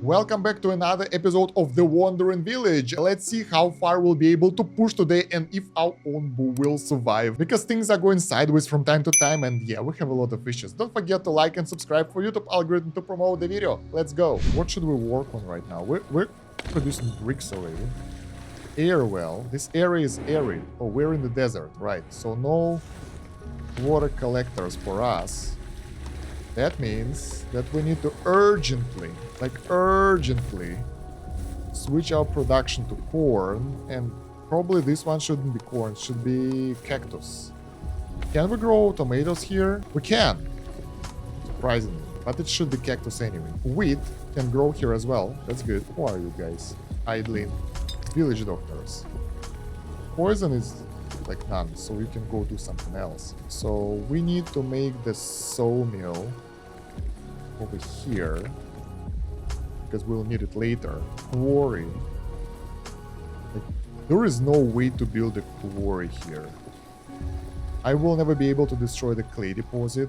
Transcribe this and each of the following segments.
Welcome back to another episode of The Wandering Village. Let's see how far we'll be able to push today and if our own boo will survive. Because things are going sideways from time to time and yeah, we have a lot of issues. Don't forget to like and subscribe for YouTube algorithm to promote the video. Let's go. What should we work on right now? We're producing bricks already. Air well. This area is arid. Oh, we're in the desert, right. So no water collectors for us. That means that we need to urgently switch our production to corn, and probably this one shouldn't be corn, it should be cactus. Can we grow tomatoes here? We can, surprisingly, but it should be cactus anyway. Wheat can grow here as well, that's good. Who are you guys? Idling. Village doctors. Poison is like none, so we can go do something else. So we need to make the sawmill over here because we'll need it later. Quarry. Like, there is no way to build a quarry here. I will never be able to destroy the clay deposit,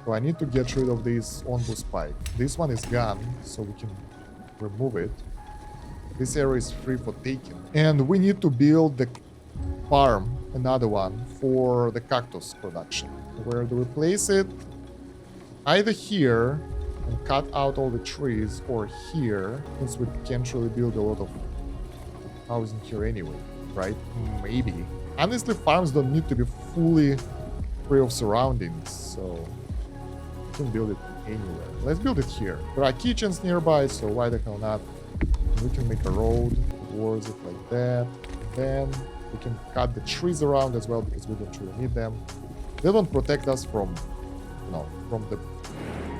so I need to get rid of this onbo spike. This one is gone, so we can remove it. This area is free for taking. And we need to build the farm, another one, for the cactus production. Where do we place it? Either here and cut out all the trees, or here, since we can't really build a lot of housing here anyway, right? Maybe. Honestly, farms don't need to be fully free of surroundings, so we can build it anywhere. Let's build it here. There are kitchens nearby, so why the hell not? We can make a road towards it like that. Then we can cut the trees around as well because we don't really need them. They don't protect us from, from the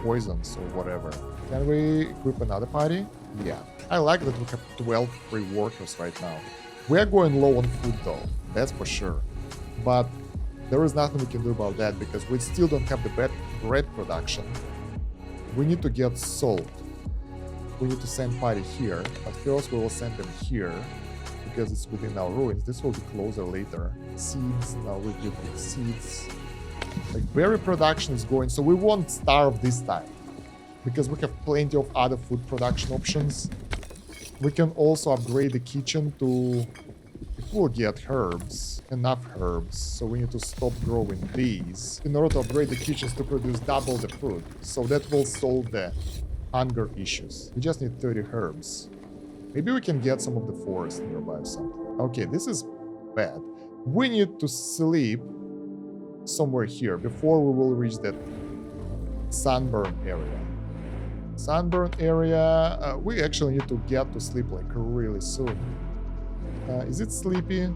poisons or whatever. Can we equip another party? Yeah. I like that we have 12 free workers right now. We are going low on food though, that's for sure. But there is nothing we can do about that because we still don't have the bread production. We need to get salt. We need to send party here, but first we will send them here because it's within our ruins. This will be closer later. Seeds, now we give them seeds. Like berry production is going, so we won't starve this time because we have plenty of other food production options. We can also upgrade the kitchen to, if we'll get herbs, enough herbs, so we need to stop growing these in order to upgrade the kitchens to produce double the food. So that will solve the hunger issues. We just need 30 herbs. Maybe we can get some of the forest nearby or something. Okay, this is bad. We need to sleep somewhere here before we will reach that sunburn area. Sunburn area, we actually need to get to sleep like really soon. Is it sleepy?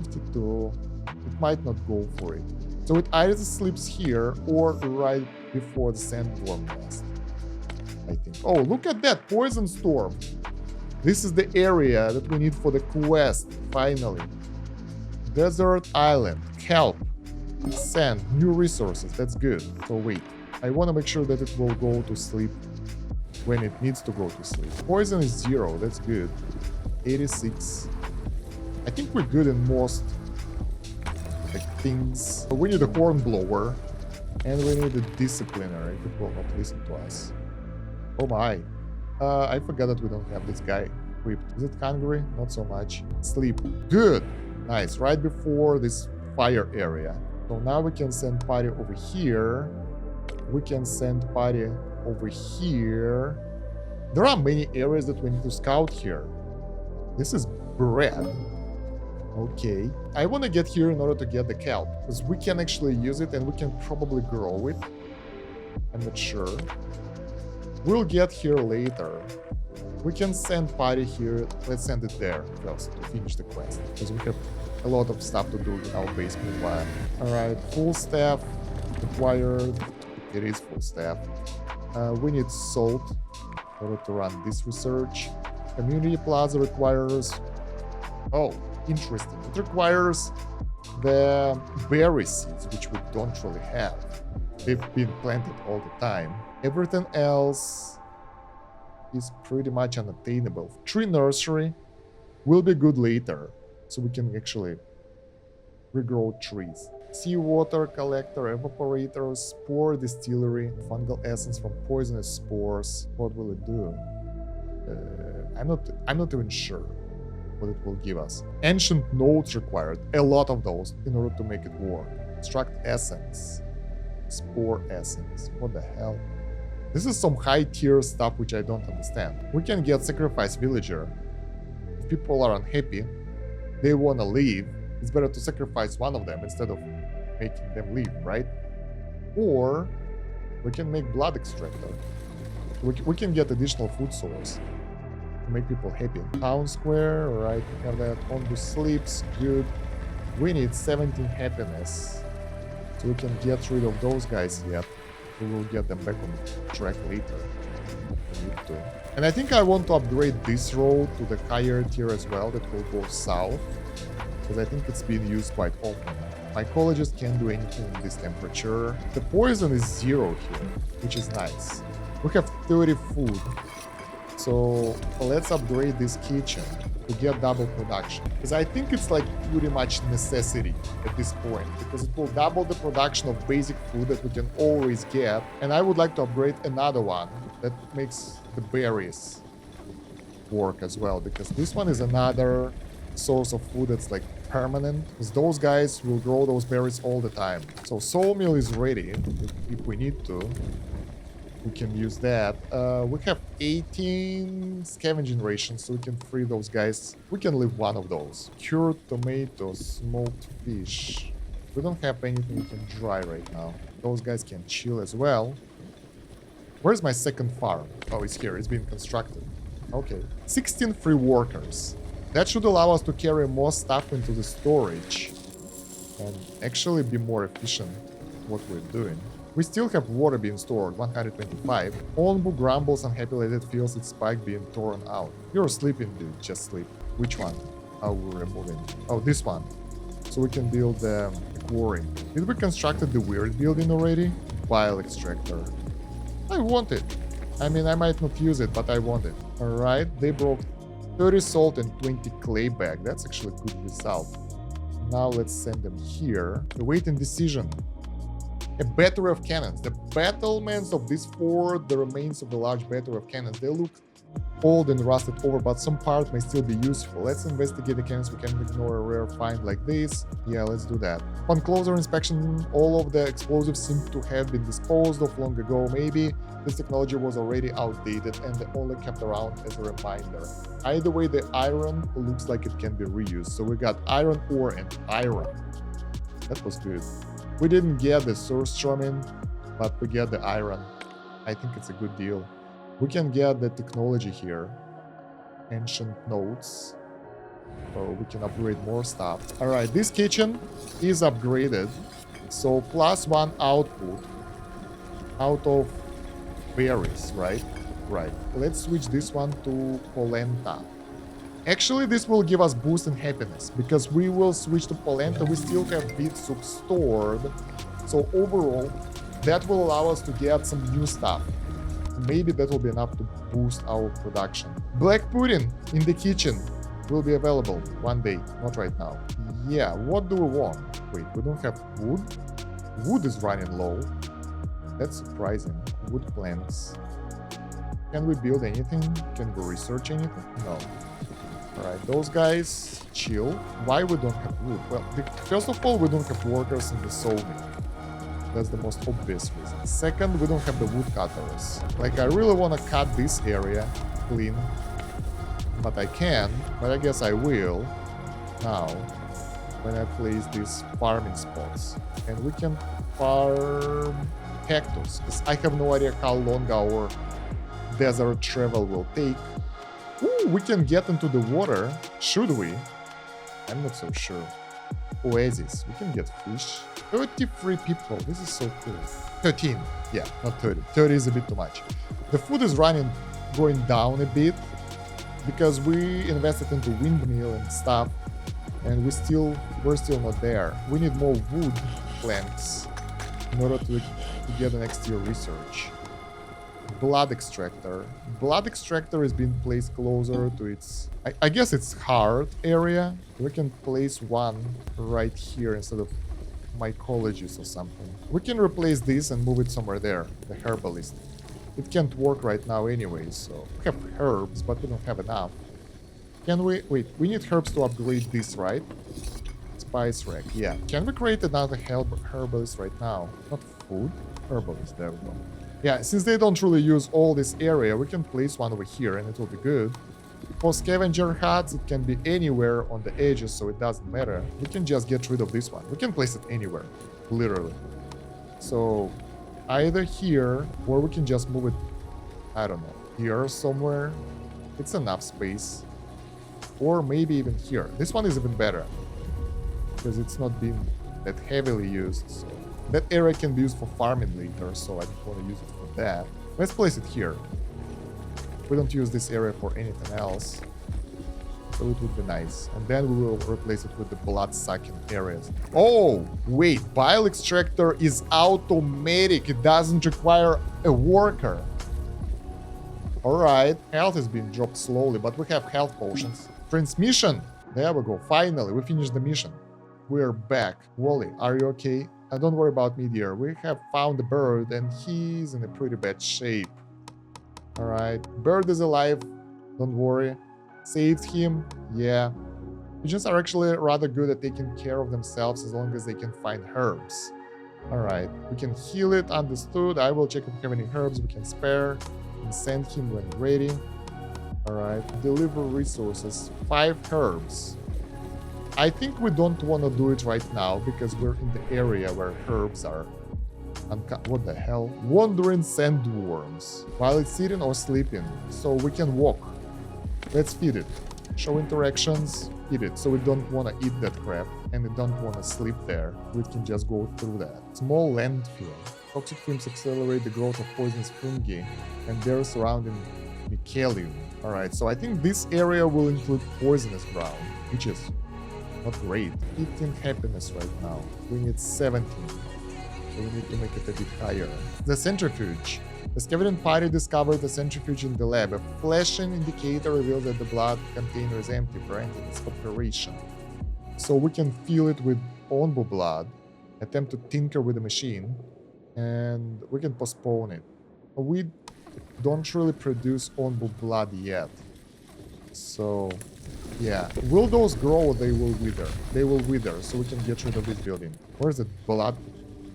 52. It might not go for it. So it either sleeps here or right before the sandworm nest, I think. Oh, look at that poison storm. This is the area that we need for the quest, finally. Desert island, kelp, sand, new resources, that's good. So wait, I want to make sure that it will go to sleep when it needs to go to sleep. Poison is 0, that's good. 86. I think we're good in most things. We need a horn blower, and we need a discipliner if it will not listen to us. Oh my. I forgot that we don't have this guy equipped. Is it hungry? Not so much. Sleep. Good. Nice. Right before this fire area. So now we can send party over here. We can send party over here. There are many areas that we need to scout here. This is bread. Okay. I want to get here in order to get the kelp, because we can actually use it and we can probably grow it. I'm not sure. We'll get here later. We can send party here. Let's send it there first to finish the quest, because we have a lot of stuff to do in our base meanwhile. Alright, full staff required. It is full staff. We need salt in order to run this research. Community plaza requires... Oh, interesting. It requires the berry seeds, which we don't really have. They've been planted all the time. Everything else is pretty much unattainable. Tree nursery will be good later, so we can actually regrow trees. Seawater collector, evaporator, spore distillery, fungal essence from poisonous spores. What will it do? I'm not even sure what it will give us. Ancient nodes required, a lot of those in order to make it work. Extract essence, spore essence. What the hell? This is some high tier stuff which I don't understand. We can get sacrifice villager. If people are unhappy, they wanna leave, it's better to sacrifice one of them instead of making them leave, right? Or we can make blood extractor. We can get additional food source to make people happy. Town square, alright, we have that. Onbu sleeps, good. We need 17 happiness. So we can get rid of those guys yet. We will get them back on track later. And I think I want to upgrade this road to the higher tier as well, that will go south. Because I think it's being used quite often. Mycologists can't do anything in this temperature. The poison is 0 here, which is nice. We have 30 food. So let's upgrade this kitchen to get double production. Because I think it's like pretty much necessity at this point. Because it will double the production of basic food that we can always get. And I would like to upgrade another one that makes the berries work as well. Because this one is another source of food that's like permanent, because those guys will grow those berries all the time. So soul meal is ready if we need to. We can use that. We have 18 scavenging rations, so we can free those guys. We can leave one of those. Cured tomatoes, smoked fish. We don't have anything we can dry right now. Those guys can chill as well. Where's my second farm? Oh, it's here. It's being constructed. Okay. 16 free workers. That should allow us to carry more stuff into the storage and actually be more efficient what we're doing. We still have water being stored, 125. Onbu grumbles unhappily that it feels its spike being torn out. You're sleeping, dude. Just sleep. Which one? Oh, we're removing. Oh, this one. So we can build the quarry. Did we constructed the weird building already? Bile extractor. I want it. I mean, I might not use it, but I want it. Alright, they broke 30 salt and 20 clay bag. That's actually a good result. Now let's send them here. Awaiting decision. A battery of cannons. The battlements of this fort, the remains of the large battery of cannons, they look old and rusted over, but some parts may still be useful. Let's investigate the cannons. We can ignore a rare find like this. Yeah, let's do that. Upon closer inspection, all of the explosives seem to have been disposed of long ago. Maybe this technology was already outdated and they only kept around as a reminder. Either way, the iron looks like it can be reused. So we got iron ore and iron. That was good. We didn't get the surströmming, but we get the iron. I think it's a good deal. We can get the technology here. Ancient notes. So we can upgrade more stuff. Alright, this kitchen is upgraded. So +1 output out of berries, right? Right. Let's switch this one to polenta. Actually, this will give us boost in happiness, because we will switch to polenta. We still have beet soup stored. So overall, that will allow us to get some new stuff. Maybe that will be enough to boost our production. Black pudding in the kitchen will be available one day, not right now. Yeah, what do we want? Wait, we don't have wood? Wood is running low. That's surprising. Wood planks. Can we build anything? Can we research anything? No. Alright, those guys chill. Why we don't have wood? Well, first of all, we don't have workers in the sawmill. That's the most obvious reason. Second, we don't have the woodcutters. Like, I really want to cut this area clean. But I can, but I guess I will now when I place these farming spots. And we can farm cactus, because I have no idea how long our desert travel will take. Ooh, we can get into the water. Should we? I'm not so sure. Oasis. We can get fish. 33 people. This is so cool. 13. Yeah, not 30. 30 is a bit too much. The food is going down a bit because we invested into windmill and stuff, and we're still not there. We need more wood planks in order to get the next year research. Blood extractor. Blood extractor is being placed closer to its, I guess it's heart area. We can place one right here instead of mycologist or something. We can replace this and move it somewhere there. The herbalist. It can't work right now anyway, so... We have herbs, but we don't have enough. Can we... Wait, we need herbs to upgrade this, right? Spice rack, yeah. Can we create another herbalist right now? Not food? Herbalist, there we go. Yeah, since they don't really use all this area, we can place one over here and it will be good. For scavenger huts, it can be anywhere on the edges, so it doesn't matter. We can just get rid of this one. We can place it anywhere, literally. So, either here, or we can just move it, I don't know, here somewhere. It's enough space. Or maybe even here. This one is even better, because it's not been that heavily used. So that area can be used for farming later, so I don't want to use it for that. Let's place it here. We don't use this area for anything else, so it would be nice. And then we will replace it with the blood-sucking areas. Oh, wait, bile extractor is automatic. It doesn't require a worker. Alright, health is being dropped slowly, but we have health potions. Transmission! There we go, finally, we finished the mission. We're back. Wally, are you okay? Don't worry about me, dear. We have found the bird, and he's in a pretty bad shape. Alright, bird is alive, don't worry. Saved him, yeah. Pigeons are actually rather good at taking care of themselves as long as they can find herbs. Alright, we can heal it, understood. I will check if we have any herbs we can spare and send him when ready. Alright, deliver resources, 5 herbs. I think we don't want to do it right now because we're in the area where herbs are. What the hell? Wandering sandworms. While it's sitting or sleeping, so we can walk. Let's feed it. Show interactions, feed it. So we don't want to eat that crap and we don't want to sleep there. We can just go through that. Small landfill. Toxic fumes accelerate the growth of poisonous fungi and their surrounding mycelium. Alright, so I think this area will include poisonous ground, which is not great. 15 happiness right now. We need 17. So we need to make it a bit higher. The centrifuge. The scavenging party discovered the centrifuge in the lab. A flashing indicator reveals that the blood container is empty, preventing its operation. So we can fill it with onbu blood, attempt to tinker with the machine, and we can postpone it. We don't really produce onbu blood yet. So, yeah. Will those grow? They will wither. They will wither, so we can get rid of this building. Where's the blood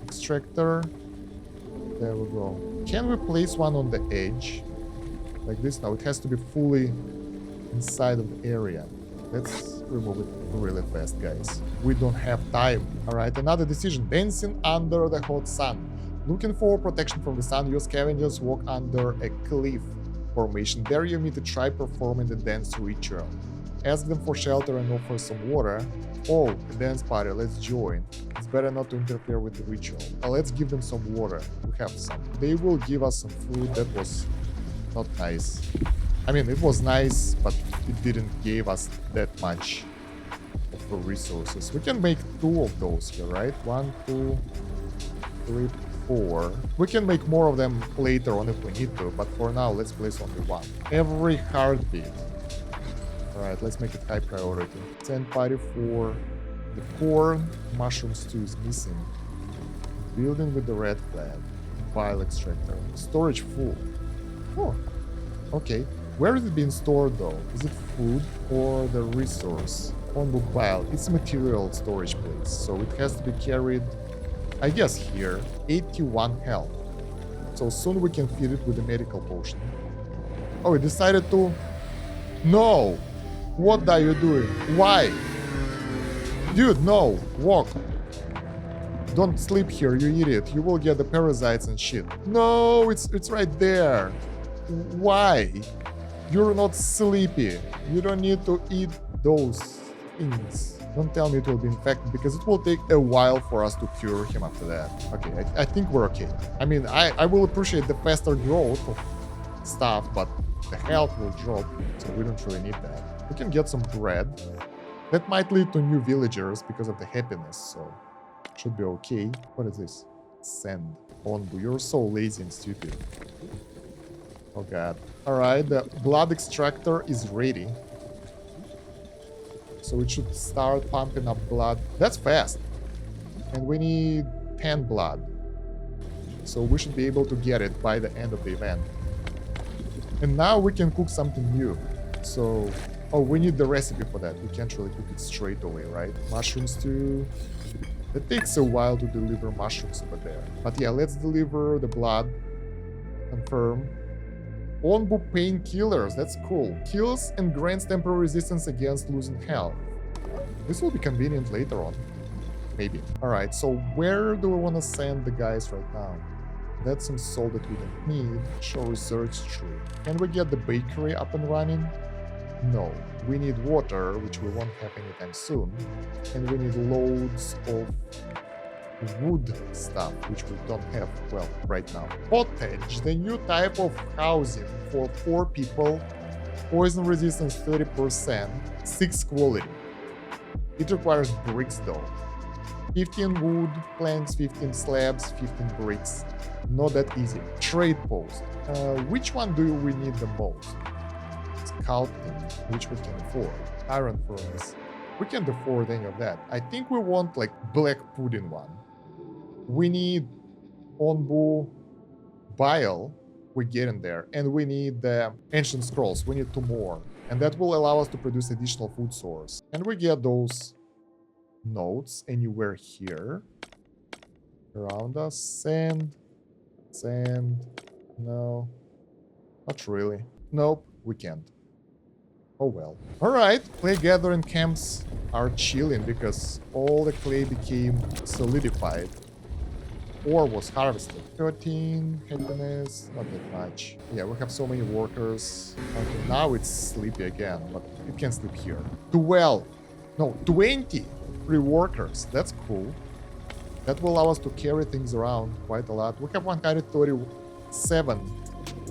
extractor? There we go. Can we place one on the edge? Like this? Now it has to be fully inside of the area. Let's remove it really fast, guys. We don't have time. Alright, another decision. Dancing under the hot sun. Looking for protection from the sun, your scavengers walk under a cliff formation. There you meet a tribe performing the dance ritual. Ask them for shelter and offer some water. Oh, a dance party, let's join. It's better not to interfere with the ritual. Let's give them some water. We have some. They will give us some food. That was not nice. I mean, it was nice, but it didn't give us that much of the resources. We can make 2 of those here, right? 1, 2, 3, 4. We can make more of them later on if we need to, but for now, let's place only 1. Every heartbeat. Alright, let's make it high priority. Send party for the corn. Mushroom stew is missing. Building with the red flag. Bile extractor. Storage full. Oh, okay. Where is it being stored though? Is it food or the resource? Onbu bile. It's a material storage place, so it has to be carried, I guess here. 81 health. So soon we can feed it with a medical potion. Oh, we decided to... No! What are you doing? Why? Dude, no! Walk! Don't sleep here, you idiot. You will get the parasites and shit. No, it's right there. Why? You're not sleepy. You don't need to eat those things. Don't tell me it will be infected, because it will take a while for us to cure him after that. Okay, I think we're okay. I mean, I will appreciate the faster growth of stuff, but the health will drop, so we don't really need that. We can get some bread. That might lead to new villagers because of the happiness, so should be okay. What is this? Send. Onbu, you're so lazy and stupid. Oh god. Alright, the blood extractor is ready. So it should start pumping up blood. That's fast. And we need 10 blood. So we should be able to get it by the end of the event. And now we can cook something new. So, oh, we need the recipe for that. We can't really cook it straight away, right? Mushrooms too. It takes a while to deliver mushrooms over there. But yeah, let's deliver the blood. Confirm. On-book painkillers, that's cool. Kills and grants temporary resistance against losing health. This will be convenient later on. Maybe. Alright, so where do we want to send the guys right now? That's some salt that we don't need. Show research tree. Can we get the bakery up and running? No. We need water, which we won't have anytime soon. And we need loads of wood stuff, which we don't have, well, right now. Cottage, the new type of housing for 4 people. Poison resistance 30%. 6 quality. It requires bricks though. 15 wood planks, 15 slabs, 15 bricks. Not that easy. Trade post. Which one do we need the most? Sculpting, which we can afford. Iron furnace. We can't afford any of that. I think we want like black pudding one. We need Onbu bile. We're getting there. And we need the ancient scrolls. We need 2 more. And that will allow us to produce additional food source. And we get those notes anywhere here around us. Sand. No, not really. Nope, we can't. Oh well. Alright, clay gathering camps are chilling because all the clay became solidified or was harvested. 13 happiness, not that much. Yeah, we have so many workers. Okay, now it's sleepy again, but it can sleep here. 12, no, 20 free workers. That's cool. That will allow us to carry things around quite a lot. We have 137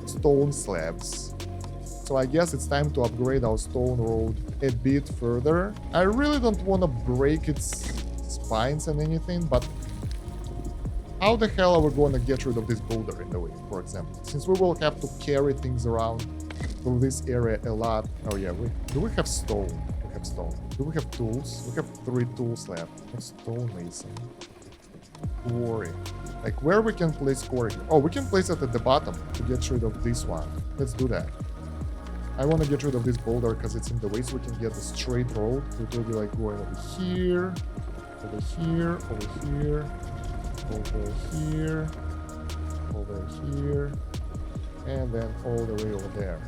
stone slabs. So I guess it's time to upgrade our stone road a bit further. I really don't want to break its spines and anything, but how the hell are we going to get rid of this boulder in the way, for example? Since we will have to carry things around through this area a lot. Oh yeah, do we have stone? We have stone. Do we have tools? We have 3 tools left. Stone mason. Quarry. Like where we can place quarry? Oh, we can place it at the bottom to get rid of this one. Let's do that. I want to get rid of this boulder because it's in the way, so we can get the straight road. It will be like going over here, over here, over here, over here, over here, and then all the way over there.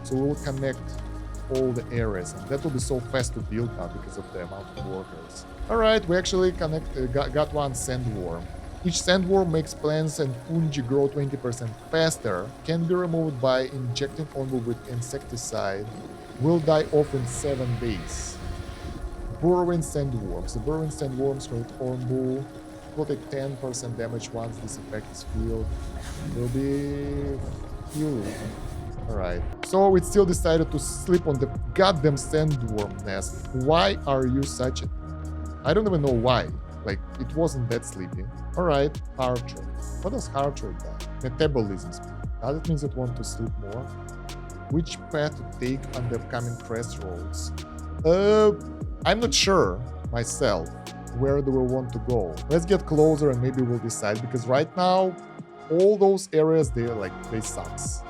So we'll connect all the areas, and that will be so fast to build now because of the amount of workers. Alright, we actually got one sandworm. Each sandworm makes plants and fungi grow 20% faster, can be removed by injecting onbu with insecticide, will die off in 7 days. Burrowing sandworms. The burrowing sandworms create onbu, will take 10% damage once this effect is filled. Will be healed. Alright, so it still decided to sleep on the goddamn sandworm nest. Why are you such a... I don't even know why. Like, it wasn't that sleepy. Alright, heart rate. What does heart rate do? Metabolism speed. Does it mean it wants to sleep more? Which path to take on the upcoming crest roads? I'm not sure myself. Where do we want to go? Let's get closer and maybe we'll decide, because right now, all those areas, they sucks.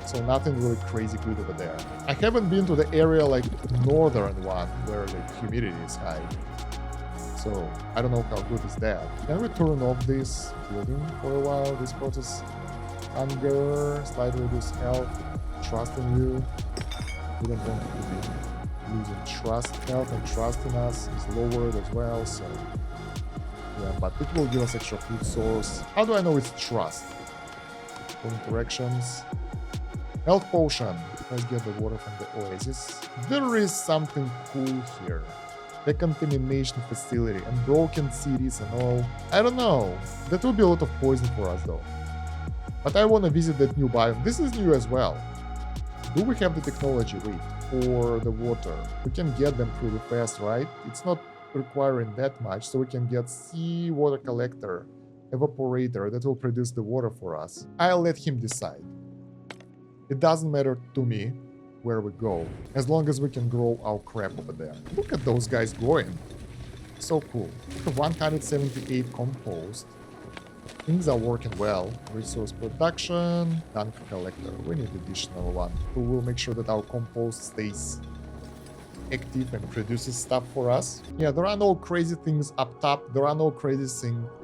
So nothing really crazy good over there. I haven't been to the area like northern one where the humidity is high. So I don't know how good is that. Can we turn off this building for a while? This causes hunger, slightly reduce health, trust in you. We don't want to be losing trust. Health and trust in us is lowered as well, so yeah, but it will give us extra food source. How do I know it's trust? For interactions. Health potion. Let's get the water from the oasis. There is something cool here. The contamination facility and broken cities and all. I don't know. That will be a lot of poison for us though. But I want to visit that new biome. This is new as well. Do we have the technology? Wait, for the water. We can get them pretty fast, right? It's not requiring that much, so we can get sea water collector, evaporator that will produce the water for us. I'll let him decide. It doesn't matter to me where we go, as long as we can grow our crap over there. Look at those guys growing. So cool. 178 compost. Things are working well. Resource production, tank collector. We need additional one who will make sure that our compost stays active and produces stuff for us. Yeah, there are no crazy things up top. There are no crazy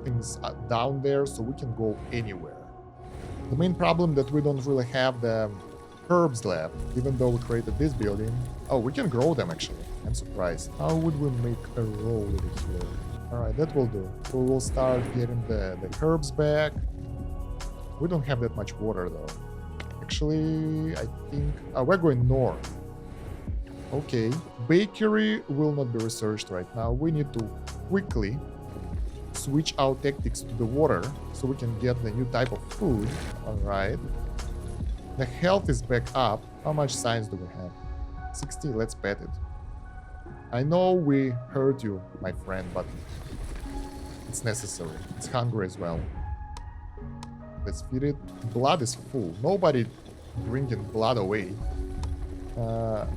things down there, so we can go anywhere. The main problem that we don't really have the herbs left, even though we created this building. Oh, we can grow them actually. I'm surprised. How would we make a road over here? Alright, that will do. We will start getting the herbs back. We don't have that much water though. Actually, I think... we're going north. Okay. Bakery will not be researched right now. We need to quickly switch our tactics to the water so we can get the new type of food. Alright. The health is back up. How much science do we have? 60. Let's bet it. I know we hurt you, my friend, but it's necessary. It's hungry as well. Let's feed it. Blood is full. Nobody drinking blood away.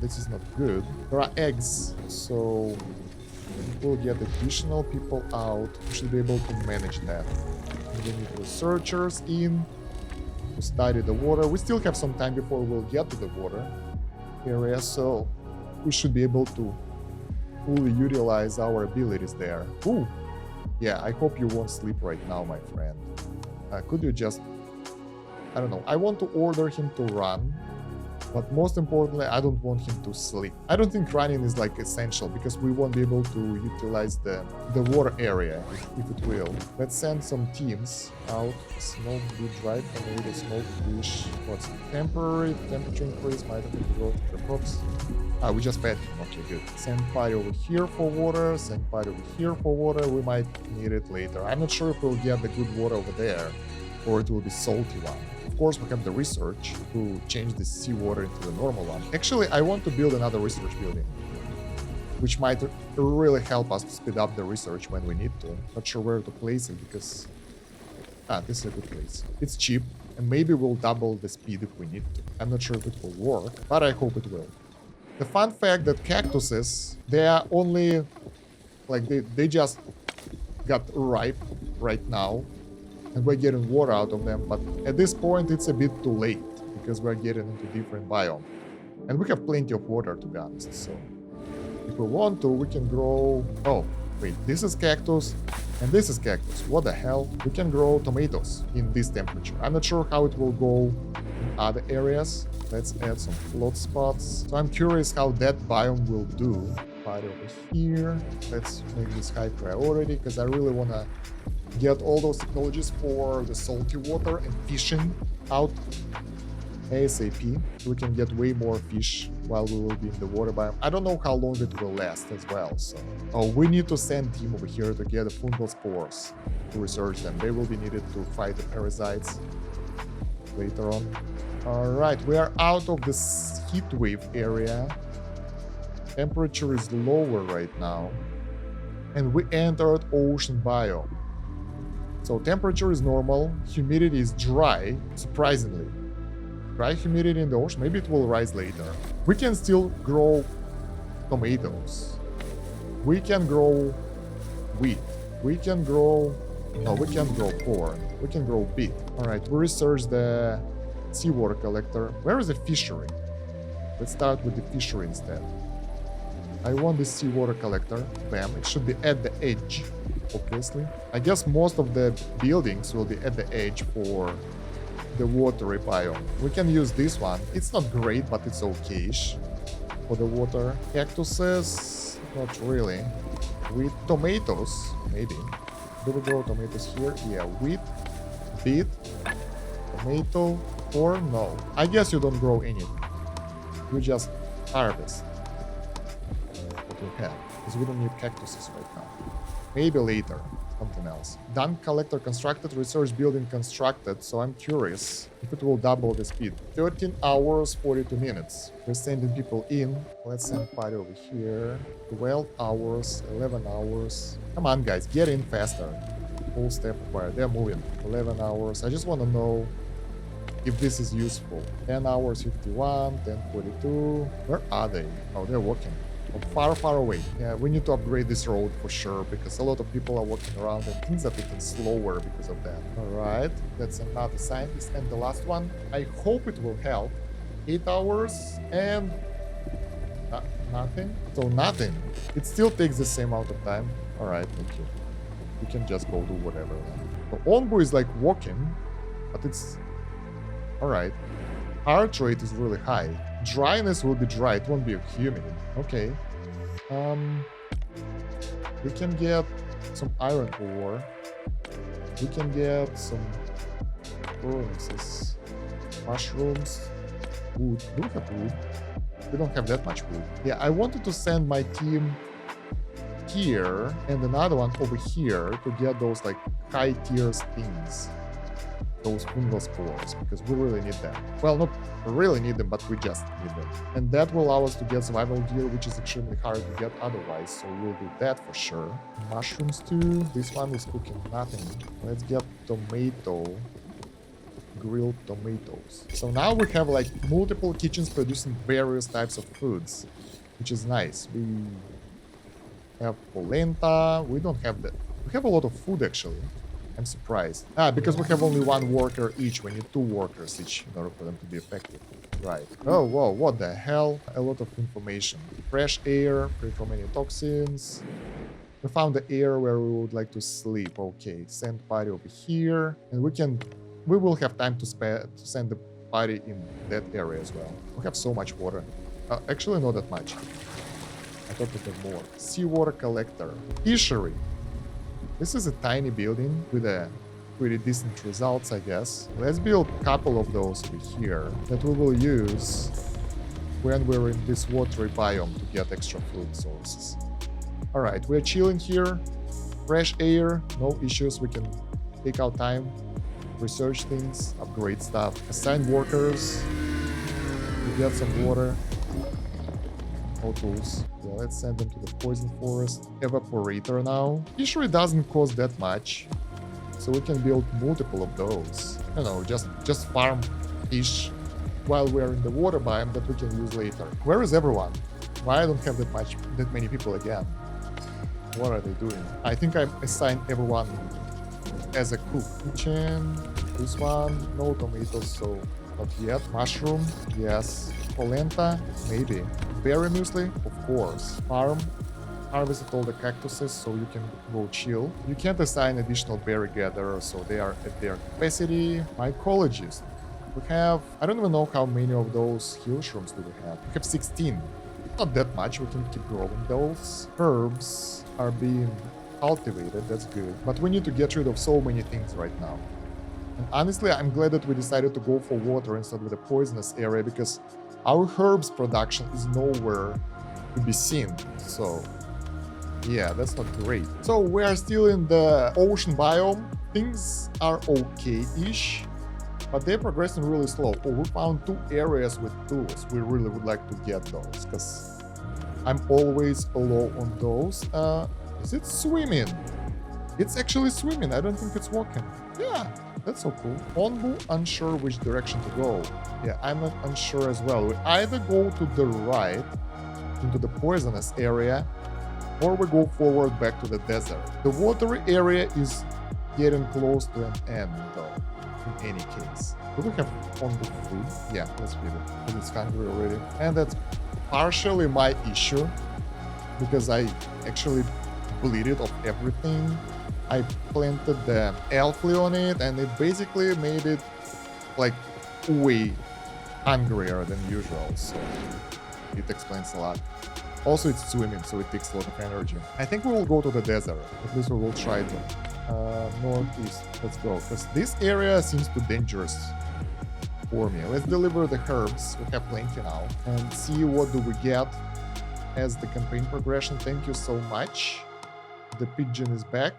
This is not good. There are eggs, so we'll get additional people out. We should be able to manage that. And we need researchers in to study the water. We still have some time before we'll get to the water area, so we should be able to fully utilize our abilities there. Ooh, yeah, I hope you won't sleep right now, my friend. Could you just... I don't know. I want to order him to run, but most importantly, I don't want him to sleep. I don't think running is like essential because we won't be able to utilize the water area if it will. Let's send some teams out. Smoke, be dried, tomato, smoke, fish. What's temporary? Temperature increase, might have to grow the crops. We just fed him. Okay, good. Send pie over here for water. Send pie over here for water. We might need it later. I'm not sure if we'll get the good water over there or it will be salty one. Of course, we have the research to change the seawater into the normal one. Actually, I want to build another research building, which might really help us to speed up the research when we need to. Not sure where to place it because... this is a good place. It's cheap, and maybe we'll double the speed if we need to. I'm not sure if it will work, but I hope it will. The fun fact that cactuses, they are only... like, they just got ripe right now. And we're getting water out of them, but at this point it's a bit too late because we're getting into different biome. And we have plenty of water, to be honest, so if we want to, we can grow... oh, wait, this is cactus and this is cactus. What the hell? We can grow tomatoes in this temperature. I'm not sure how it will go in other areas. Let's add some float spots. So I'm curious how that biome will do. Right over here. Let's make this high priority because I really want to get all those technologies for the salty water and fishing out ASAP. We can get way more fish while we will be in the water biome. I don't know how long it will last as well, so... oh, we need to send team over here to get the fungal spores to research them. They will be needed to fight the parasites later on. Alright, we are out of this heat wave area. Temperature is lower right now. And we entered ocean biome. So temperature is normal, humidity is dry, surprisingly. Dry humidity in the ocean, maybe it will rise later. We can still grow tomatoes. We can grow wheat. We can grow... no, we can't grow corn. We can grow beet. Alright, we researched the seawater collector. Where is the fishery? Let's start with the fishery instead. I want this seawater collector. Bam, it should be at the edge. Obviously. I guess most of the buildings will be at the edge for the watery biome. We can use this one. It's not great, but it's okay-ish for the water. Cactuses, not really. Wheat, tomatoes, maybe. Do we grow tomatoes here? Yeah, wheat, beet, tomato, corn, no. I guess you don't grow anything. You just harvest what you have, because we don't need cactuses right now. Maybe later, something else. Dunk collector constructed, research building constructed, so I'm curious if it will double the speed. 13 hours, 42 minutes. We're sending people in. Let's send party over here. 12 hours, 11 hours. Come on, guys, get in faster. Full step required. They're moving. 11 hours. I just want to know if this is useful. 10 hours, 51, 10:42. Where are they? Oh, they're walking. Far, far away. Yeah, we need to upgrade this road for sure because a lot of people are walking around and things are taking slower because of that. All right, that's another scientist. And the last one, I hope it will help. 8 hours and nothing. So nothing. It still takes the same amount of time. All right, thank you. You can just go do whatever. So Onbu is like walking, but it's all right. Heart rate is really high. Dryness will be dry. It won't be humid. Okay. We can get some iron ore. We can get some furnaces, mushrooms, wood. Do we have wood? We don't have that much wood. Yeah, I wanted to send my team here and another one over here to get those like high tier things. Those fungal spores, because we really need them. Well, not really need them, but we just need them. And that will allow us to get survival gear, which is extremely hard to get otherwise, so we'll do that for sure. Mushrooms too. This one is cooking nothing. Let's get tomato. Grilled tomatoes. So now we have like multiple kitchens producing various types of foods, which is nice. We have polenta. We don't have that. We have a lot of food actually. I'm surprised. Because we have only one worker each. We need 2 workers each in order for them to be effective. Right. Oh, whoa, what the hell? A lot of information. Fresh air, free from any toxins. We found the area where we would like to sleep. Okay, send party over here. And we will have time to send the party in that area as well. We have so much water. Actually, not that much. I thought we had more. Seawater collector. Fishery. This is a tiny building with a pretty decent results, I guess. Let's build a couple of those over here that we will use when we're in this watery biome to get extra food sources. All right, we're chilling here. Fresh air, no issues. We can take our time, research things, upgrade stuff, assign workers, we get some water. No tools. Yeah, let's send them to the poison forest. Evaporator now. Fishery doesn't cost that much, so we can build multiple of those. You know, just farm fish while we're in the water biome that we can use later. Where is everyone? Why I don't have that many people again? What are they doing? I think I assigned everyone as a cook. Kitchen. This one. No tomatoes, so not yet. Mushroom. Yes. Polenta. Maybe. Berry muesli, of course. Farm, harvested all the cactuses so you can go chill. You can't assign additional berry gatherers, so they are at their capacity. Mycologist. We have, I don't even know how many of those hill shrooms do we have. We have 16. Not that much, we can keep growing those. Herbs are being cultivated, that's good. But we need to get rid of so many things right now. And honestly, I'm glad that we decided to go for water instead of the poisonous area because our herbs production is nowhere to be seen, so yeah, that's not great. So we are still in the ocean biome. Things are okay-ish, but they're progressing really slow. Oh, we found 2 areas with tools. We really would like to get those, because I'm always low on those. Is it swimming? It's actually swimming. I don't think it's walking. Yeah. That's so cool. Onbu unsure which direction to go. Yeah, I'm not unsure as well. We either go to the right into the poisonous area or we go forward back to the desert. The watery area is getting close to an end though, in any case. Do we have Onbu food? Yeah, let's feed it because it's hungry already. And that's partially my issue because I actually bleeded off everything. I planted the elfly on it and it basically made it like way hungrier than usual, so it explains a lot. Also it's swimming, so it takes a lot of energy. I think we will go to the desert, at least we will try to. Northeast, let's go, because this area seems too dangerous for me. Let's deliver the herbs, we have plenty now, and see what do we get as the campaign progression. Thank you so much. The pigeon is back.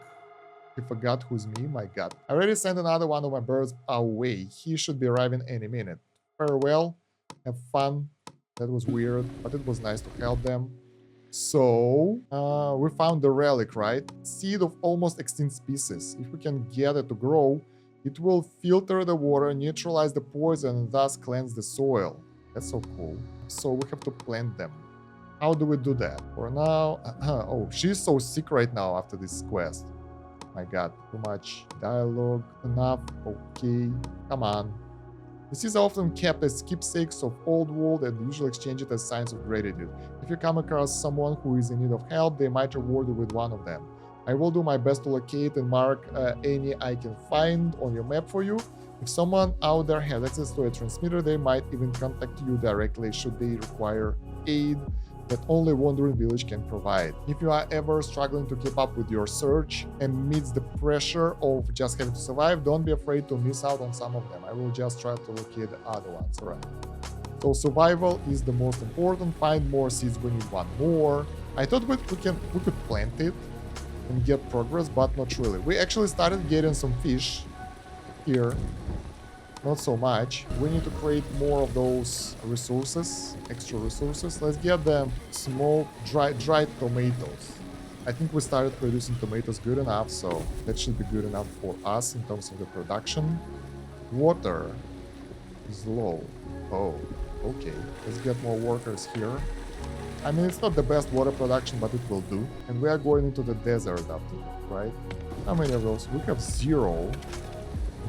I forgot who's me, my god. I already sent another one of my birds away. He should be arriving any minute. Farewell, have fun. That was weird, but it was nice to help them. So, we found the relic, right? Seed of almost extinct species. If we can get it to grow, it will filter the water, neutralize the poison, and thus cleanse the soil. That's so cool. So we have to plant them. How do we do that? For now, oh, she's so sick right now after this quest. My god, too much dialogue. Enough. Okay, come on. This is often kept as keepsakes of old world and usually exchange it as signs of gratitude. If you come across someone who is in need of help, they might reward you with one of them. I will do my best to locate and mark any I can find on your map for you. If someone out there has access to a transmitter, they might even contact you directly should they require aid that only Wandering Village can provide. If you are ever struggling to keep up with your search amidst the pressure of just having to survive, don't be afraid to miss out on some of them. I will just try to locate the other ones. Alright. So survival is the most important. Find more seeds. We need one more. I thought we could plant it and get progress, but not really. We actually started getting some fish here. Not so much. We need to create more of those resources, extra resources. Let's get them small dried tomatoes. I think we started producing tomatoes good enough, so that should be good enough for us in terms of the production. Water is low. Oh, okay. Let's get more workers here. I mean, it's not the best water production, but it will do. And we are going into the desert after that, right? How many of those? We have 0.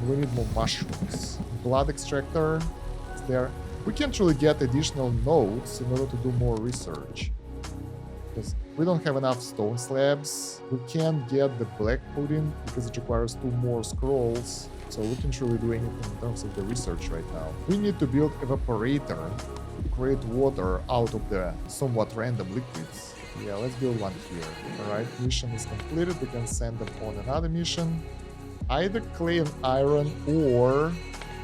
We need more mushrooms. Blood extractor is there. We can't really get additional nodes in order to do more research. Because we don't have enough stone slabs. We can't get the black pudding because it requires 2 more scrolls. So we can't really do anything in terms of the research right now. We need to build evaporator to create water out of the somewhat random liquids. Yeah, let's build one here. Alright, mission is completed. We can send them on another mission. Either clay and iron or...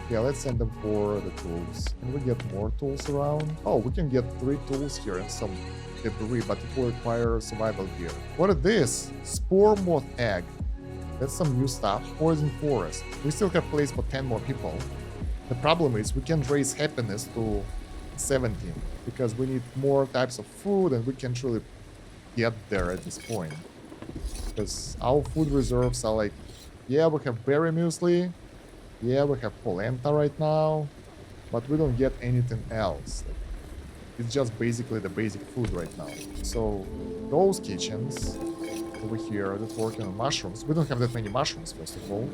Yeah, let's send them for the tools. Can we get more tools around? Oh, we can get 3 tools here and some debris, but it will require survival gear. What is this? Spore moth egg. That's some new stuff. Poison forest. We still have place for 10 more people. The problem is we can't raise happiness to 17 because we need more types of food and we can't really get there at this point. Because our food reserves are like... Yeah, we have berry muesli. Yeah, we have polenta right now. But we don't get anything else. It's just basically the basic food right now. So, those kitchens over here that's working on mushrooms. We don't have that many mushrooms, first of all.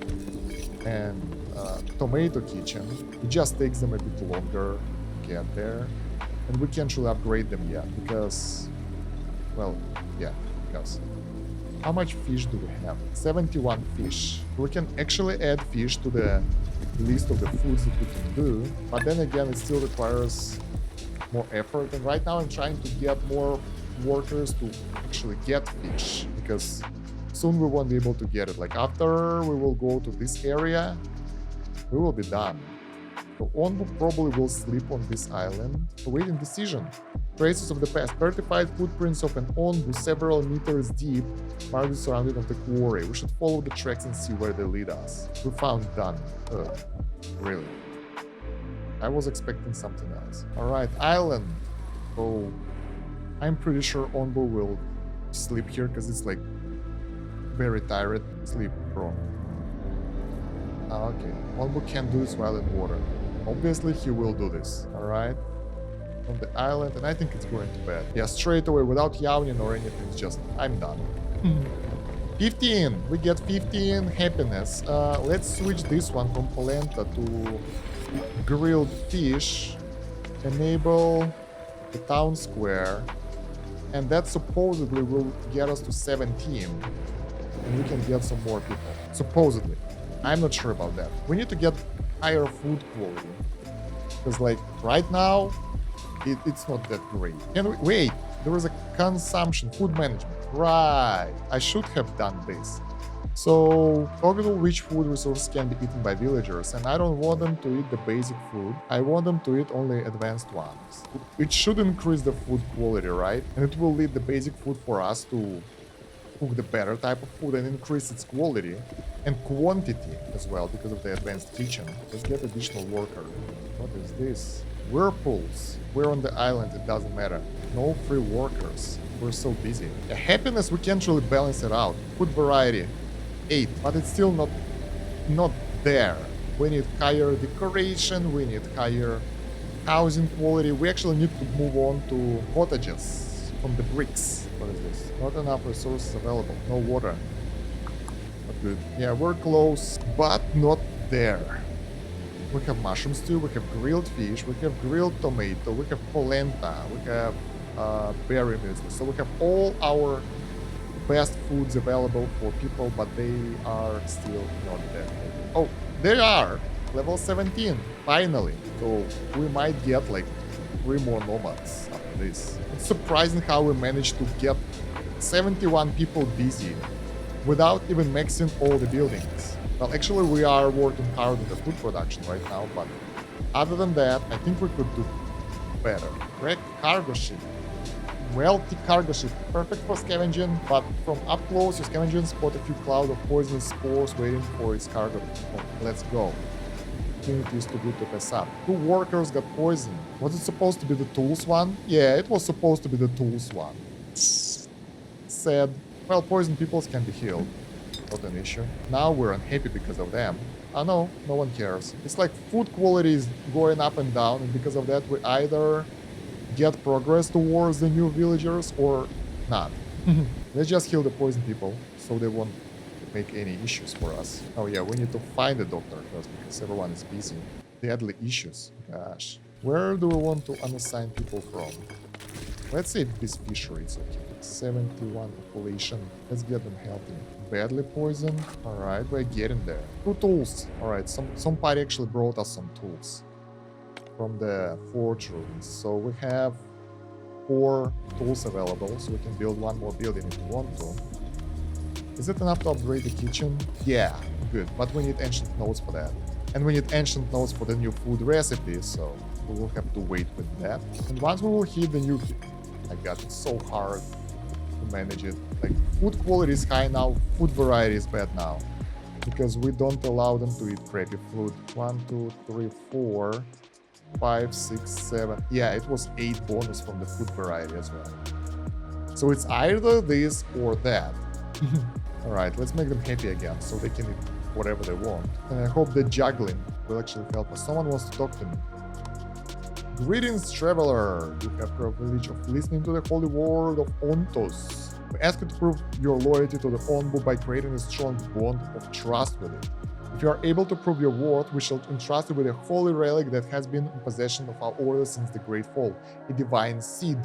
And tomato kitchen. It just takes them a bit longer to get there. And we can't really upgrade them yet because... Well, yeah, because... How much fish do we have? 71 fish. We can actually add fish to the list of the foods that we can do, but then again, it still requires more effort. And right now, I'm trying to get more workers to actually get fish because soon we won't be able to get it. Like after we will go to this area, we will be done. So Onbu probably will sleep on this island. Awaiting decision. Traces of the past. Certified footprints of an Onbu several meters deep mark the surrounding of the quarry. We should follow the tracks and see where they lead us. We found done. Really? I was expecting something else. Alright, island. So I'm pretty sure Onbu will sleep here because it's like very tired. Sleep prone. Okay. Onbu can't do this while in water. Obviously he will do this. Alright. On the island, and I think it's going to bed. Yeah, straight away without yawning or anything. It's just I'm done. 15. We get 15 happiness. Let's switch this one from polenta to grilled fish. Enable the town square, and that supposedly will get us to 17, and we can get some more people. Supposedly. I'm not sure about that. We need to get higher food quality because like right now it's not that great. Can we wait? There is a consumption, food management. Right. I should have done this. So toggle which food resources can be eaten by villagers, and I don't want them to eat the basic food. I want them to eat only advanced ones. It should increase the food quality, right? And it will lead the basic food for us to cook the better type of food and increase its quality and quantity as well because of the advanced kitchen. Let's get additional worker. What is this? Whirlpools. We're on the island, it doesn't matter. No free workers. We're so busy. Yeah, happiness, we can't really balance it out. Food variety, 8, but it's still not there. We need higher decoration, we need higher housing quality. We actually need to move on to cottages. from the bricks. What is this? Not enough resources available. No water. Not good. Yeah, we're close, but not there. We have mushroom stew, we have grilled fish, we have grilled tomato, we have polenta, we have berry muesli. So we have all our best foods available for people, but they are still not there. Oh, they are! Level 17, finally. So we might get like 3 more nomads after this. It's surprising how we managed to get 71 people busy without even maxing all the buildings. Well, actually, we are working hard on the food production right now, but other than that, I think we could do better. Correct? Cargo ship. Wealthy cargo ship. Perfect for scavenging, but from up close, your scavenging spot a few clouds of poisonous spores waiting for its cargo. Oh, let's go. Opportunity is too good to pass up. 2 workers got poisoned. Was it supposed to be the tools one? Yeah, it was supposed to be the tools one. Sad. Well, poisoned peoples can be healed. Not an issue. Now we're unhappy because of them. I know, no one cares. It's like food quality is going up and down, and because of that we either get progress towards the new villagers or not. Let's just heal the poisoned people so they won't make any issues for us. Oh yeah, we need to find the doctor first because everyone is busy. Deadly issues. Gosh. Where do we want to unassign people from? Let's say this fishery is okay. 71 population. Let's get them healthy. Badly poisoned. Alright, we're getting there. 2 tools. Alright, some party actually brought us some tools from the forge ruins. So we have 4 tools available, so we can build 1 more building if we want to. Is it enough to upgrade the kitchen? Yeah, good. But we need ancient nodes for that. And we need ancient nodes for the new food recipes, so we will have to wait with that. And once we will hit the new... My god, it's so hard to manage it. Like, food quality is high now, food variety is bad now. Because we don't allow them to eat crappy food. 1, 2, 3, 4, 5, 6, 7. Yeah, it was 8 bonus from the food variety as well. So it's either this or that. Alright, let's make them happy again, so they can eat whatever they want. And I hope the juggling will actually help us. Someone wants to talk to me. Greetings, traveler. You have the privilege of listening to the holy word of Ontos. We ask you to prove your loyalty to the Onbu by creating a strong bond of trust with it. If you are able to prove your worth, we shall entrust you with a holy relic that has been in possession of our order since the Great Fall, a divine seed.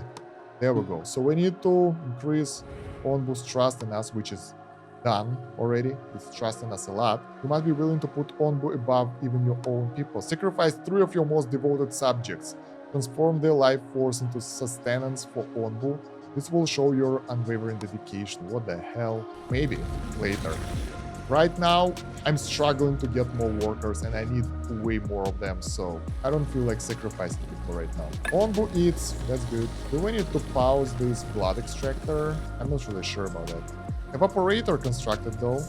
There we go. So we need to increase Onbu's trust in us, which is done already. It's trusting us a lot. You must be willing to put Onbu above even your own people. Sacrifice 3 of your most devoted subjects. Transform their life force into sustenance for Onbu. This will show your unwavering dedication. What the hell? Maybe later. Right now, I'm struggling to get more workers and I need way more of them, so I don't feel like sacrificing people right now. Onbu eats, that's good. Do we need to pause this blood extractor? I'm not really sure about that. Evaporator constructed though.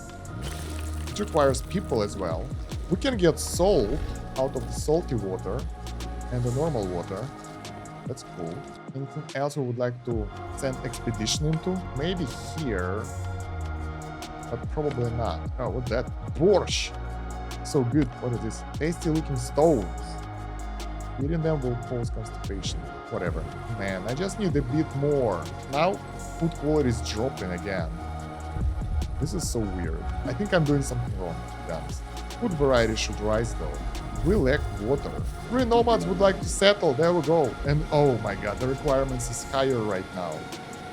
It requires people as well. We can get salt out of the salty water and the normal water. That's cool. Anything else we would like to send expedition into? Maybe here, but probably not. Oh, what's that? Borscht! So good. What is this? Tasty looking stoves. Eating them will cause constipation. Whatever. Man, I just need a bit more. Now, food quality is dropping again. This is so weird. I think I'm doing something wrong, to be honest. Food variety should rise though. We lack water. 3 nomads would like to settle. There we go. And oh my god, the requirements is higher right now.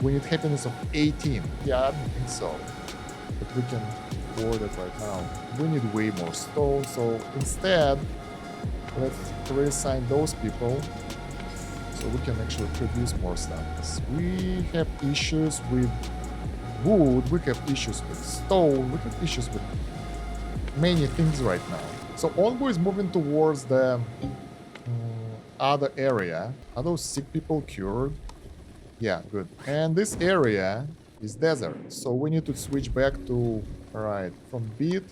We need happiness of 18. Yeah, I don't think so. But we can afford it right now. We need way more stone, so instead, let's reassign those people so we can actually produce more stuff. We have issues with wood, we have issues with stone, we have issues with many things right now. So Onbu is moving towards the other area. Are those sick people cured? Yeah, good. And this area is desert, so we need to switch back to... Alright, from beet,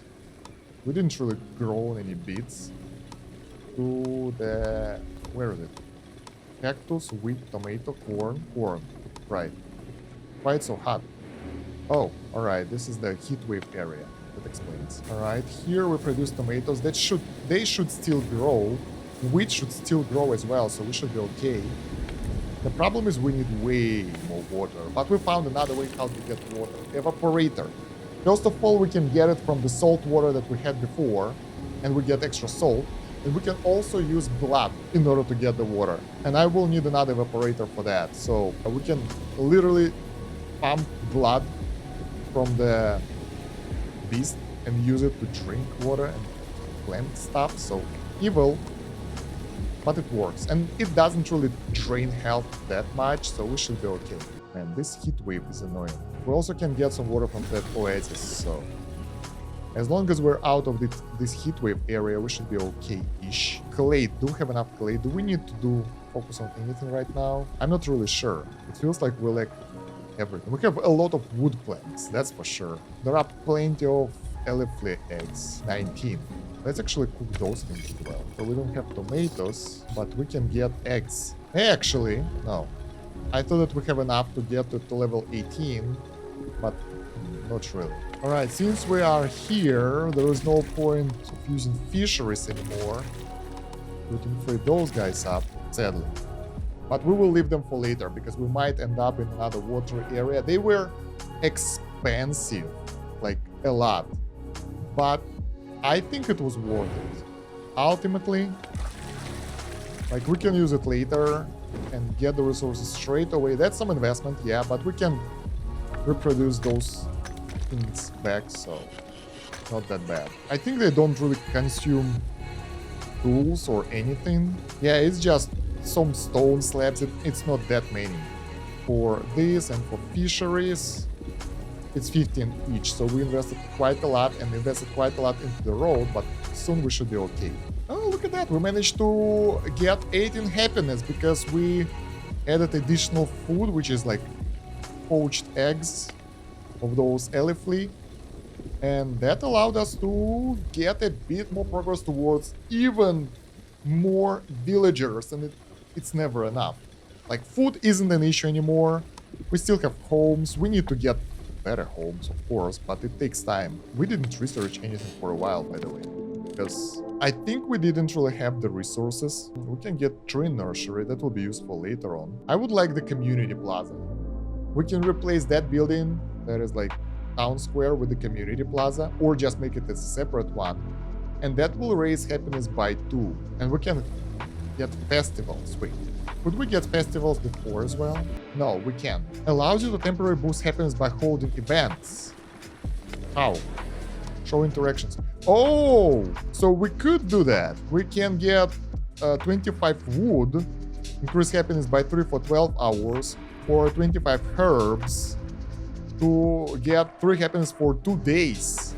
we didn't really grow any beets, to the... where is it? Cactus, wheat, tomato, corn. Right. Why it's so hot? Oh, alright, this is the heat wave area. That explains. Alright, here we produce tomatoes. They should still grow. Wheat should still grow as well, so we should be okay. The problem is we need way more water, but we found another way how to get water. Evaporator. First of all, we can get it from the salt water that we had before, and we get extra salt. And we can also use blood in order to get the water. And I will need another evaporator for that. So we can literally pump blood from the beast and use it to drink water and plant stuff. So evil, but it works. And it doesn't really drain health that much, so we should be okay. And this heat wave is annoying. We also can get some water from that oasis, so as long as we're out of this heat wave area, we should be okay-ish. Clay, do we have enough clay? Do we need to focus on anything right now? I'm not really sure. It feels like we lack everything. We have a lot of wood planks, that's for sure. There are plenty of elefly eggs, 19. Let's actually cook those things as well. So we don't have tomatoes, but we can get eggs. Actually, no. I thought that we have enough to get to level 18, but not really. Alright, since we are here, there is no point of using fisheries anymore. We can free those guys up, sadly. But we will leave them for later, because we might end up in another water area. They were expensive, like a lot. But I think it was worth it. Ultimately, like we can use it later and get the resources straight away. That's some investment, yeah, but we can reproduce those things back, so not that bad. I think they don't really consume tools or anything. Yeah, it's just some stone slabs. It's not that many. For this and for fisheries, it's 15 each, so we invested quite a lot and invested quite a lot into the road, but soon we should be okay. Oh, look at that. We managed to get 18 happiness because we added additional food, which is like poached eggs of those elefly, and that allowed us to get a bit more progress towards even more villagers, and it's never enough. Like, food isn't an issue anymore. We still have homes. We need to get better homes, of course, but it takes time. We didn't research anything for a while, by the way, because I think we didn't really have the resources. We can get tree nursery. That will be useful later on. I would like the community plaza. We can replace that building that is like town square with the community plaza, or just make it as a separate one, and that will raise happiness by 2. And we can get festivals. Wait, could we get festivals before as well? No, we can't. Allows you to temporarily boost happiness by holding events. How? Show interactions. Oh, so we could do that. We can get 25 wood, increase happiness by 3 for 12 hours, or 25 herbs to get 3 happiness for 2 days.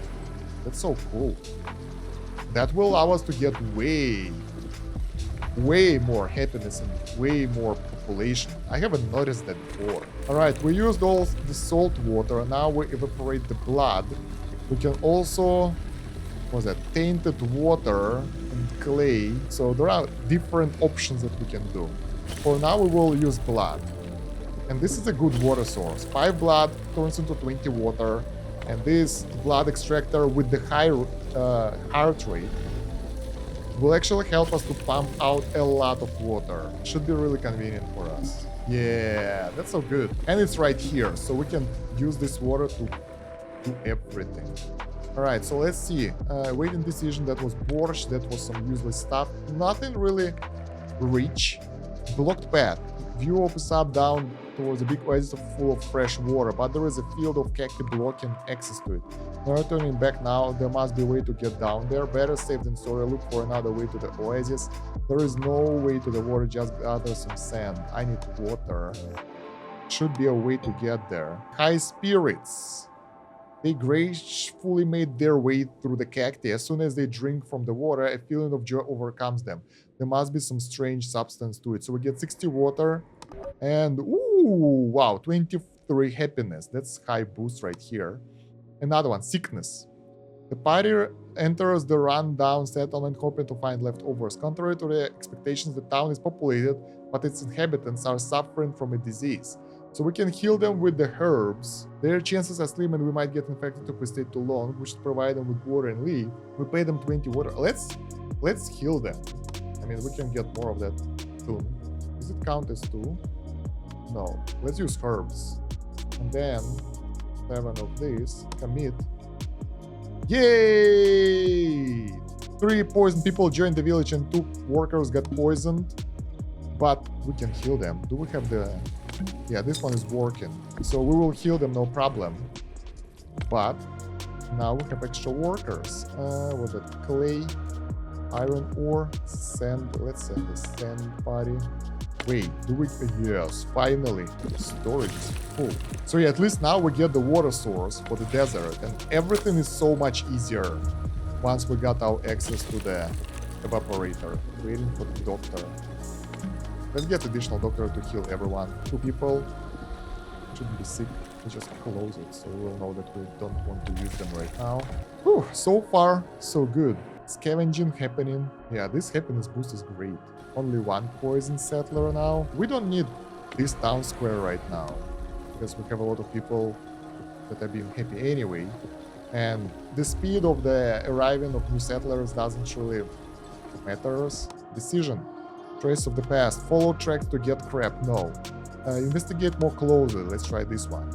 That's so cool. That will allow us to get way more happiness and way more population. I haven't noticed that before. Alright, we used all the salt water, and now we evaporate the blood. We can also, what's that, tainted water and clay. So there are different options that we can do. For now, we will use blood. And this is a good water source. 5 blood turns into 20 water. And this blood extractor with the high heart rate will actually help us to pump out a lot of water. Should be really convenient for us. Yeah, that's so good. And it's right here, so we can use this water to do everything. Alright, so let's see. Waiting decision, that was borscht, that was some useless stuff. Nothing really rich. Blocked path. View opens up down towards a big oasis full of fresh water, but there is a field of cacti blocking access to it. No returning back now, there must be a way to get down there. Better safe than sorry, look for another way to the oasis. There is no way to the water, just gather some sand. I need water. Should be a way to get there. High spirits. They gracefully made their way through the cacti. As soon as they drink from the water, a feeling of joy overcomes them. There must be some strange substance to it. So we get 60 water and, ooh, wow, 23 happiness. That's high boost right here. Another one, sickness. The party enters the rundown settlement hoping to find leftovers. Contrary to their expectations, the town is populated, but its inhabitants are suffering from a disease. So we can heal them with the herbs. Their chances are slim and we might get infected if we stay too long. We should provide them with water and leave. We pay them 20 water. Let's heal them. I mean, we can get more of that soon. Does it count as 2? No, let's use herbs. And then 7 of these. Commit. Yay! 3 poisoned people joined the village and 2 workers got poisoned. But we can heal them. Do we have the... Yeah, this one is working. So we will heal them, no problem. But now we have extra workers. What's it? Clay, iron ore, sand. Let's send the sand party. Wait, do we... Yes, finally. Storage is full. So yeah, at least now we get the water source for the desert. And everything is so much easier once we got our access to the evaporator. Waiting for the doctor. Let's get additional doctor to heal everyone. 2 people shouldn't be sick. We just close it so we'll know that we don't want to use them right now. Whew, so far, so good. Scavenging happening. Yeah, this happiness boost is great. Only 1 poison settler now. We don't need this town square right now because we have a lot of people that are being happy anyway. And the speed of the arriving of new settlers doesn't really matters. Decision. Trace of the past. Follow tracks to get crap. No. Investigate more closely. Let's try this one.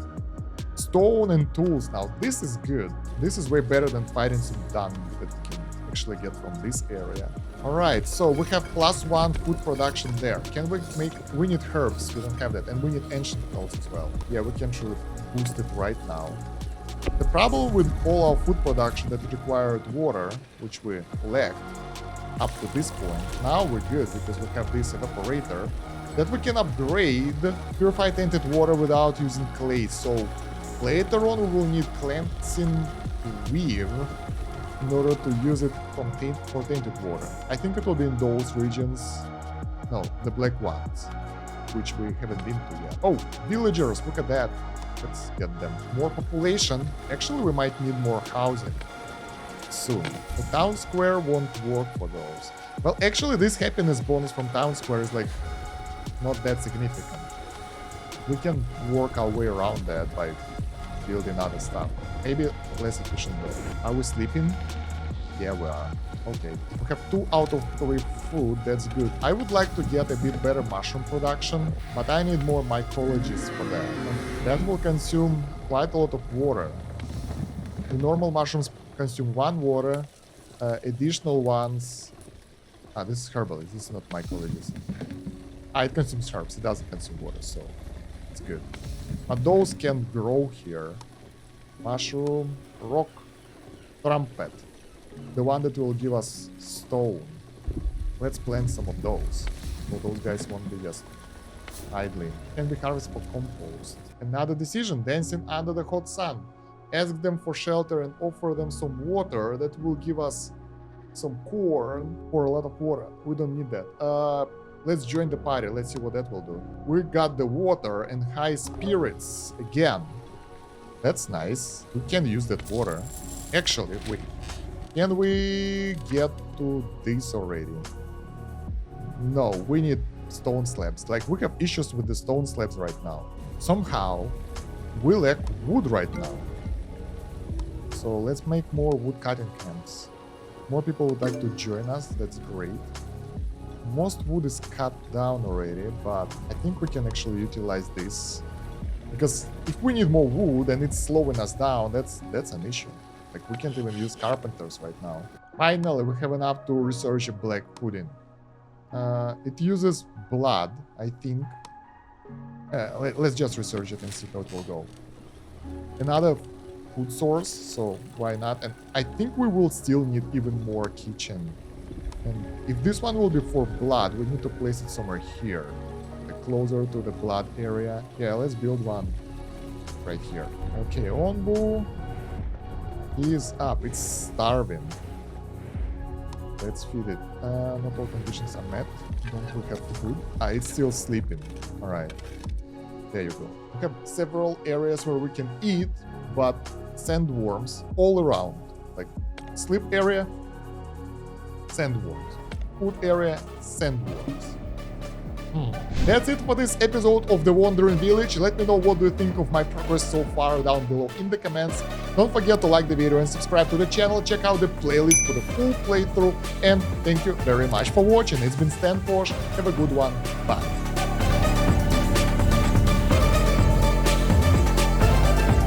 Stone and tools. Now, this is good. This is way better than fighting some dung that you can actually get from this area. Alright, so we have +1 food production there. Can we make... We need herbs. We don't have that. And we need ancient metals as well. Yeah, we can actually boost it right now. The problem with all our food production that required water, which we lacked, up to this point. Now we're good because we have this evaporator that we can upgrade purified tainted water without using clay. So later on we will need cleansing weave in order to use it for tainted water. I think it will be in those regions. No, the black ones, which we haven't been to yet. Oh, villagers, look at that. Let's get them. More population. Actually, we might need more housing soon. The town square won't work for those. Well, actually, this happiness bonus from town square is like not that significant. We can work our way around that by building other stuff. Maybe less efficient though. Are we sleeping? Yeah, we are. Okay. We have 2 out of 3 food. That's good. I would like to get a bit better mushroom production, but I need more mycologies for that. And that will consume quite a lot of water. The normal mushrooms consume 1 water, additional ones. This is herbalist, this is not mycologist. It consumes herbs, it doesn't consume water, so it's good. But those can grow here. Mushroom, rock, trumpet. The one that will give us stone. Let's plant some of those. So those guys won't be just idling. Can be harvested for compost. Another decision, dancing under the hot sun. Ask them for shelter and offer them some water that will give us some corn or a lot of water. We don't need that. Let's join the party. Let's see what that will do. We got the water and high spirits again. That's nice. We can use that water. Actually, wait. Can we get to this already? No, we need stone slabs. Like, we have issues with the stone slabs right now. Somehow, we lack wood right now. So let's make more wood cutting camps. More people would like to join us, that's great. Most wood is cut down already, but I think we can actually utilize this. Because if we need more wood and it's slowing us down, that's an issue. Like, we can't even use carpenters right now. Finally, we have enough to research a black pudding. It uses blood, I think. Let's just research it and see how it will go. Another food source, so why not? And I think we will still need even more kitchen. And if this one will be for blood, we need to place it somewhere here, like closer to the blood area. Yeah, let's build one right here. Okay, Onbu is up. It's starving. Let's feed it. Not all conditions are met. Don't we have food? It's still sleeping. All right. There you go. We have several areas where we can eat, but sandworms all around. Like, sleep area, sandworms. Food area, sandworms. That's it for this episode of The Wandering Village. Let me know what do you think of my progress so far down below in the comments. Don't forget to like the video and subscribe to the channel. Check out the playlist for the full playthrough. And thank you very much for watching. It's been Kosh. Have a good one. Bye.